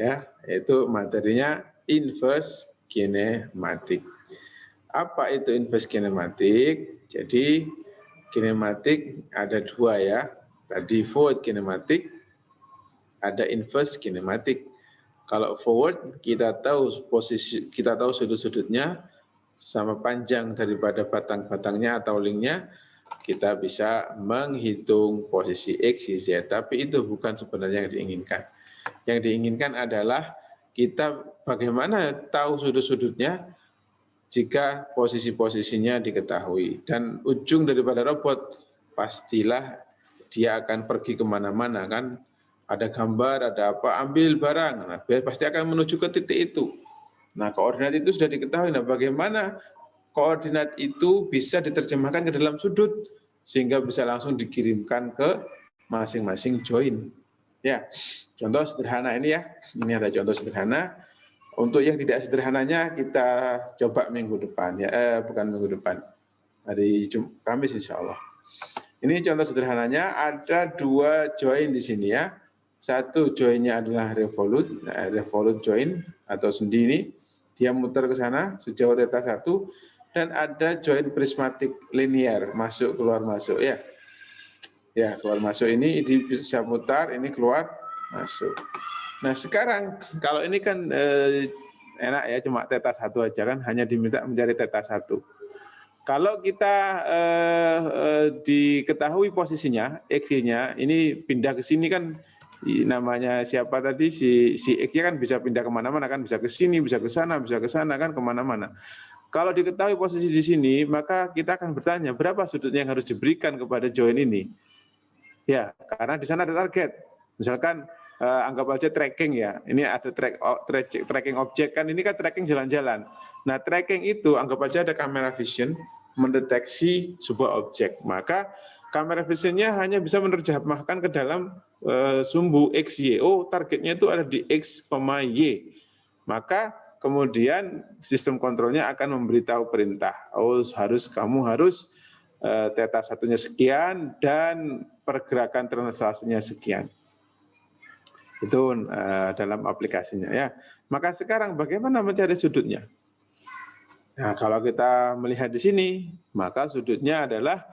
ya, yaitu materinya inverse kinematik. Apa itu inverse kinematik? Jadi kinematik ada dua ya. Tadi forward kinematik, ada inverse kinematik. Kalau forward kita tahu posisi, kita tahu sudut-sudutnya sama panjang daripada batang-batangnya atau linknya, kita bisa menghitung posisi X, Y, Z. Tapi itu bukan sebenarnya yang diinginkan. Yang diinginkan adalah kita bagaimana tahu sudut-sudutnya jika posisi-posisinya diketahui. Dan ujung daripada robot, pastilah dia akan pergi kemana-mana kan. Ada gambar, ada apa, ambil barang. Nah, pasti akan menuju ke titik itu. Nah, koordinat itu sudah diketahui. Nah, bagaimana koordinat itu bisa diterjemahkan ke dalam sudut sehingga bisa langsung dikirimkan ke masing-masing join. Ya, contoh sederhana ini ya. Ini ada contoh sederhana. Untuk yang tidak sederhananya kita coba minggu depan ya, bukan minggu depan, hari Kamis insya Allah. Ini contoh sederhananya, ada dua join di sini ya. Satu joinnya adalah revolute join atau sendi ini, dia muter ke sana sejauh theta 1, dan ada join prismatik linear, masuk keluar masuk ya. Ya, keluar masuk ini bisa putar, ini keluar masuk. Nah sekarang kalau ini kan enak ya, cuma theta 1 aja kan, hanya diminta mencari theta 1. Kalau kita diketahui posisinya, X-nya ini pindah ke sini kan, namanya siapa tadi, si X-nya kan bisa pindah kemana-mana kan, bisa ke sini, bisa ke sana kan, kemana-mana. Kalau diketahui posisi di sini, maka kita akan bertanya berapa sudutnya yang harus diberikan kepada join ini. Ya, karena di sana ada target. Misalkan anggap aja tracking ya, ini ada tracking objek kan, ini kan tracking jalan-jalan. Nah tracking itu anggap aja ada kamera vision mendeteksi sebuah objek, maka kamera visionnya hanya bisa menerjemahkan ke dalam sumbu X, Y. Oh targetnya itu ada di X, Y. Maka kemudian sistem kontrolnya akan memberitahu perintah, oh kamu harus theta satunya sekian dan pergerakan translasinya sekian. Itu dalam aplikasinya ya. Maka sekarang bagaimana mencari sudutnya? Nah, kalau kita melihat di sini, maka sudutnya adalah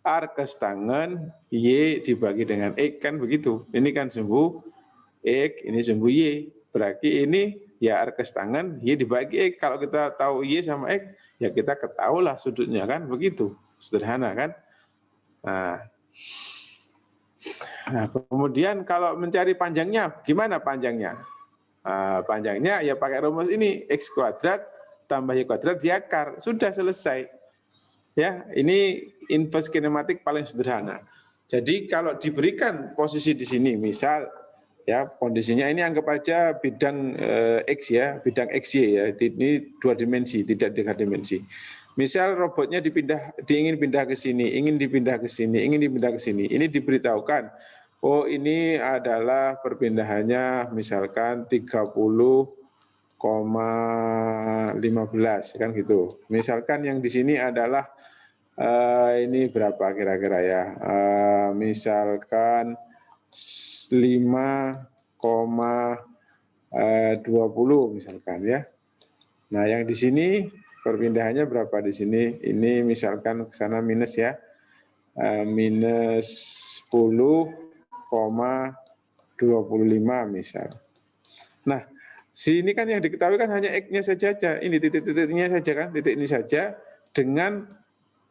arkes tangan Y dibagi dengan X kan begitu. Ini kan sumbu X, ini sumbu Y. Berarti ini ya arkes tangan Y dibagi X. Kalau kita tahu Y sama X, ya kita ketahuilah sudutnya kan begitu. Sederhana kan? Nah, kemudian kalau mencari panjangnya, gimana panjangnya? Panjangnya ya pakai rumus ini, X kuadrat tambah Y kuadrat di akar, sudah selesai. Ya, ini inverse kinematik paling sederhana. Jadi kalau diberikan posisi di sini, misal ya kondisinya ini anggap aja bidang X ya, bidang XY ya, ini 2 dimensi, tidak 3 dimensi. Misal robotnya ingin pindah ke sini, ingin dipindah ke sini, ingin dipindah ke sini. Ini diberitahukan, oh ini adalah perpindahannya misalkan 30,15 kan gitu. Misalkan yang di sini adalah ini berapa kira-kira ya? Misalkan 5,20 misalkan ya. Nah, yang di sini perpindahannya berapa di sini? Ini misalkan ke sana minus ya. Minus 10,25 misal. Nah, sini kan yang diketahui kan hanya X-nya saja. Ini titik-titiknya saja kan, titik ini saja dengan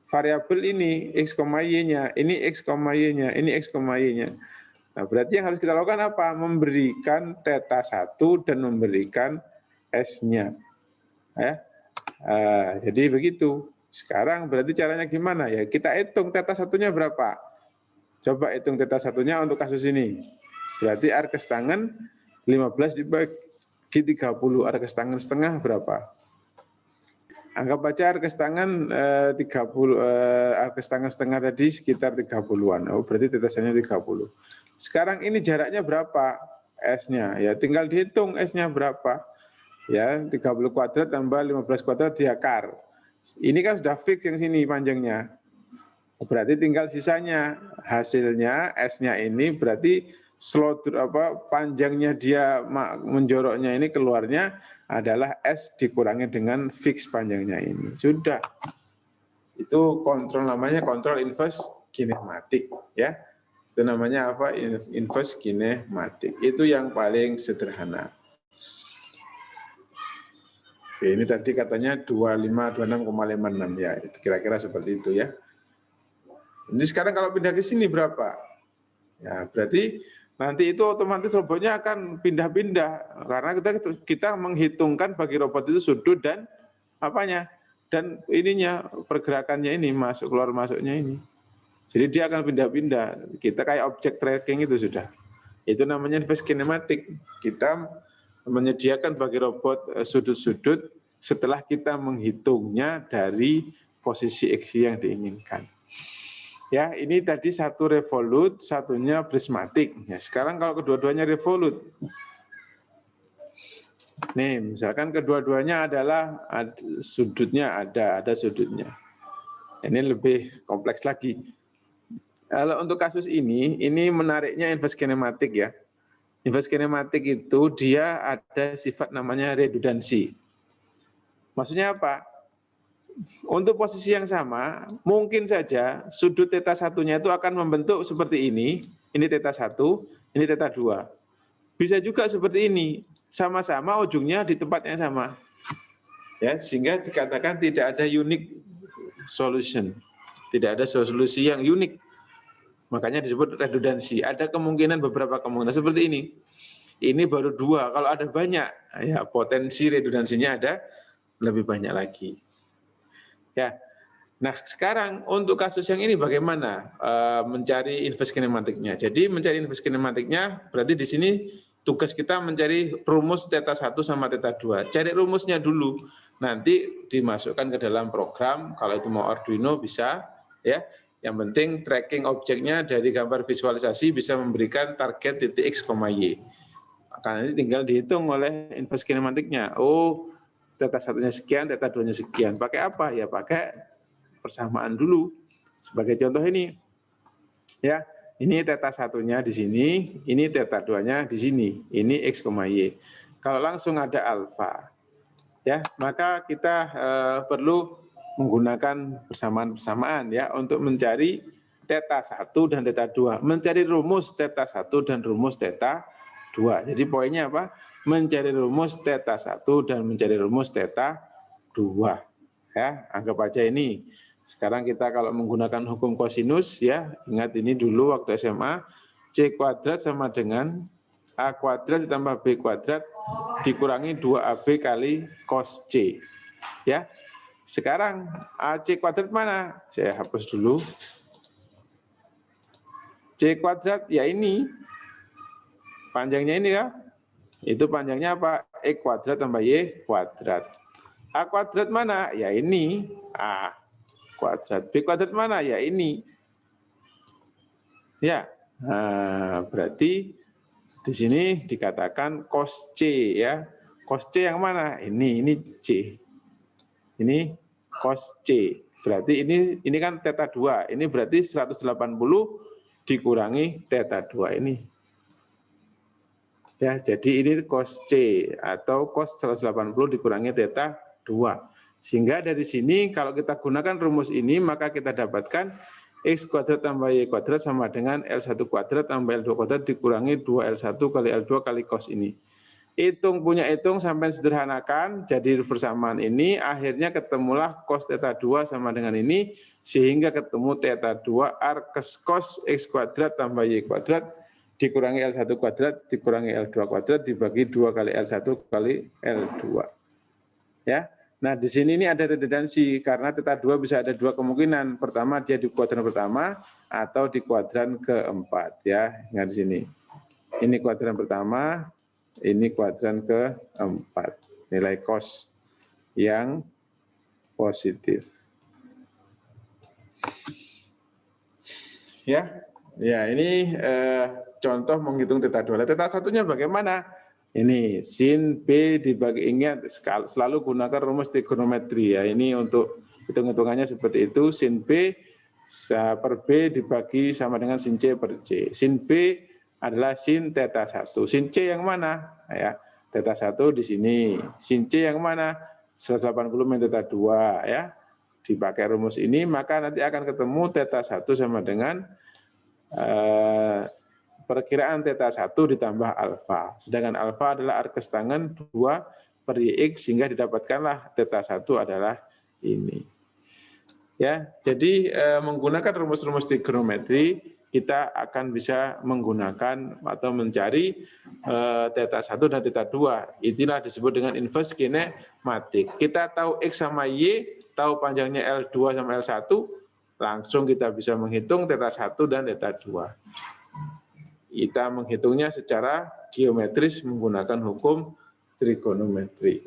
variabel ini X, Y-nya, ini X, Y-nya, ini X, Y-nya. Nah, berarti yang harus kita lakukan apa? Memberikan theta 1 dan memberikan S-nya. Ya. Jadi begitu. Sekarang berarti caranya gimana ya? Kita hitung theta satunya berapa. Coba hitung theta satunya untuk kasus ini. Berarti arkes tangan 15 dibagi 30. Arkes tangan setengah berapa? Anggap aja arkes tangan 30, arkes tangan setengah tadi sekitar 30-an. Oh, berarti tetesannya 30. Sekarang ini jaraknya berapa? S-nya. Ya tinggal dihitung S-nya berapa. Ya, 30 kuadrat tambah 15 kuadrat di akar. Ini kan sudah fix yang sini panjangnya. Berarti tinggal sisanya. Hasilnya S-nya ini berarti panjangnya dia menjoroknya ini keluarnya adalah S dikurangi dengan fix panjangnya ini. Sudah. Itu kontrol, namanya kontrol inverse kinematik ya. Itu namanya apa? Inverse kinematik. Itu yang paling sederhana. Oke, ini tadi katanya 2526,56 ya. Kira-kira seperti itu ya. Ini sekarang kalau pindah ke sini berapa? Ya, berarti nanti itu otomatis robotnya akan pindah-pindah karena kita menghitungkan bagi robot itu sudut dan apanya? Dan ininya pergerakannya ini masuk keluar masuknya ini. Jadi dia akan pindah-pindah. Kita kayak objek tracking itu sudah. Itu namanya inverse kinematik. Kita menyediakan bagi robot sudut-sudut setelah kita menghitungnya dari posisi X yang diinginkan. Ya, ini tadi satu revolut, satunya prismatik. Ya, sekarang kalau kedua-duanya revolut. Nih, misalkan kedua-duanya adalah sudutnya ada sudutnya. Ini lebih kompleks lagi. Kalau untuk kasus ini menariknya inverse kinematik ya. Inverse kinematik itu dia ada sifat namanya redundansi. Maksudnya apa? Untuk posisi yang sama, mungkin saja sudut θ satunya itu akan membentuk seperti ini θ 1, ini θ 2. Bisa juga seperti ini, sama-sama ujungnya di tempat yang sama. Ya, sehingga dikatakan tidak ada unique solution. Tidak ada solusi yang unik. Makanya disebut redundansi. Ada kemungkinan, beberapa kemungkinan seperti ini. Ini baru 2, kalau ada banyak, ya potensi redundansinya ada lebih banyak lagi. Ya. Nah, sekarang untuk kasus yang ini bagaimana mencari inverse kinematiknya? Jadi mencari inverse kinematiknya berarti di sini tugas kita mencari rumus θ 1 sama θ 2. Cari rumusnya dulu. Nanti dimasukkan ke dalam program, kalau itu mau Arduino bisa ya. Yang penting tracking objeknya dari gambar visualisasi bisa memberikan target titik X, Y. Karena ini tinggal dihitung oleh inverse kinematiknya. Oh, θ 1-nya sekian, θ 2-nya sekian. Pakai apa? Ya pakai persamaan dulu. Sebagai contoh ini. Ya, ini θ 1-nya di sini, ini θ 2-nya di sini. Ini X, Y. Kalau langsung ada alfa, ya, maka kita perlu menggunakan persamaan-persamaan ya untuk mencari θ 1 dan θ 2, mencari rumus θ 1 dan rumus θ 2. Jadi poinnya apa? Mencari rumus θ 1 dan mencari rumus θ 2. Ya, anggap aja ini. Sekarang kita kalau menggunakan hukum kosinus ya, ingat ini dulu waktu SMA, C kuadrat sama dengan A kuadrat ditambah B kuadrat dikurangi 2AB kali cos C. Ya. Sekarang AC kuadrat mana? Saya hapus dulu. C kuadrat ya ini. Panjangnya ini ya. Itu panjangnya apa? E kuadrat tambah Y kuadrat. A kuadrat mana? Ya ini. A kuadrat. B kuadrat mana? Ya ini. Ya. Nah, berarti di sini dikatakan cos C ya. Cos C yang mana? Ini C. Ini cos C. Berarti ini kan θ 2. Ini berarti 180 dikurangi θ 2 ini. Ya, jadi ini cos C atau cos 180 dikurangi θ 2. Sehingga dari sini kalau kita gunakan rumus ini maka kita dapatkan X kuadrat tambah Y kuadrat sama dengan L1 kuadrat tambah L2 kuadrat dikurangi 2L1 kali L2 kali cos ini. Hitung sampai sederhanakan jadi persamaan ini, akhirnya ketemulah cos θ 2 sama dengan ini, sehingga ketemu θ 2 arkes cos X kuadrat tambah Y kuadrat dikurangi L1 kuadrat dikurangi L2 kuadrat dibagi 2 kali L1 kali L2. Ya. Nah, di sini ini ada redundansi karena θ 2 bisa ada dua kemungkinan. Pertama dia di kuadran pertama atau di kuadran keempat ya. Ingat di sini. Ini kuadran pertama, ini kuadran keempat. Nilai cos yang positif. Ya. Ya, ini contoh menghitung θ 2. θ 1-nya bagaimana? Ini sin B dibagi, ingat selalu gunakan rumus trigonometri ya. Ini untuk hitung-hitungannya seperti itu. Sin B per B dibagi sama dengan sin C per C. Sin B adalah sin theta 1. Sin C yang mana? Ya, theta 1 di sini. Sin C yang mana? 180 min theta 2 ya. Dipakai rumus ini maka nanti akan ketemu theta 1 sama dengan perkiraan theta 1 ditambah alfa. Sedangkan alfa adalah arkes tangen 2 per YX sehingga didapatkanlah theta 1 adalah ini. Ya, jadi menggunakan rumus-rumus trigonometri kita akan bisa menggunakan atau mencari theta 1 dan theta 2. Inilah disebut dengan inverse kinematik. Kita tahu X sama Y, tahu panjangnya L2 sama L1, langsung kita bisa menghitung theta 1 dan theta 2. Kita menghitungnya secara geometris menggunakan hukum trigonometri.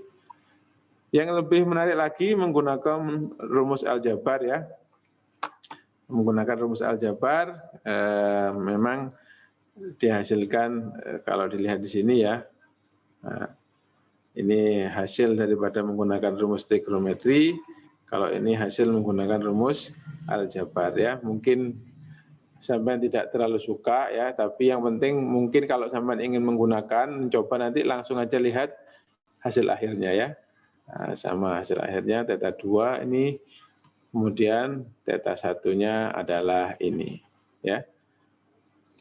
Yang lebih menarik lagi menggunakan rumus aljabar ya. Menggunakan rumus aljabar memang dihasilkan kalau dilihat di sini ya. Nah, ini hasil daripada menggunakan rumus trigonometri. Kalau ini hasil menggunakan rumus aljabar ya. Mungkin sampai tidak terlalu suka ya, tapi yang penting mungkin kalau sampai ingin menggunakan, mencoba nanti langsung aja lihat hasil akhirnya ya. Nah, sama hasil akhirnya theta 2 ini, kemudian theta 1-nya adalah ini ya.